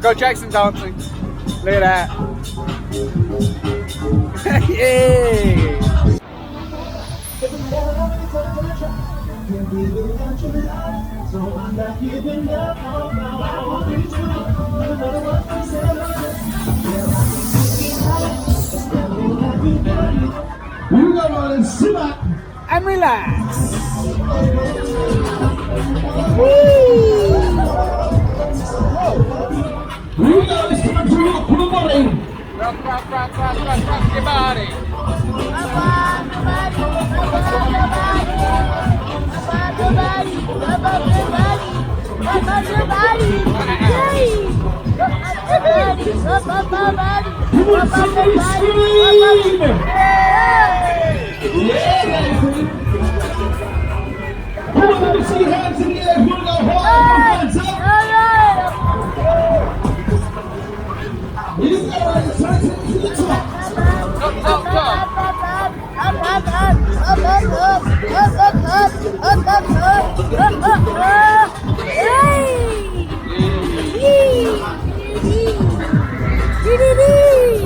Go Jackson dancing. Look at that. Yay! And relax. Rock your body.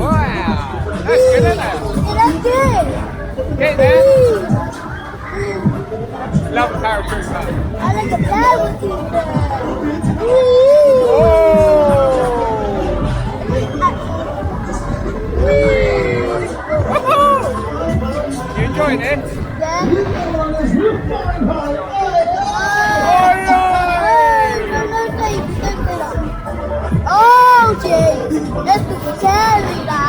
Wow, that's good, isn't it? That's good. Okay, then. Love Paratrooper. I like a Paratrooper. Oh! You enjoying it? Oh, jeez. Let's do the carry now.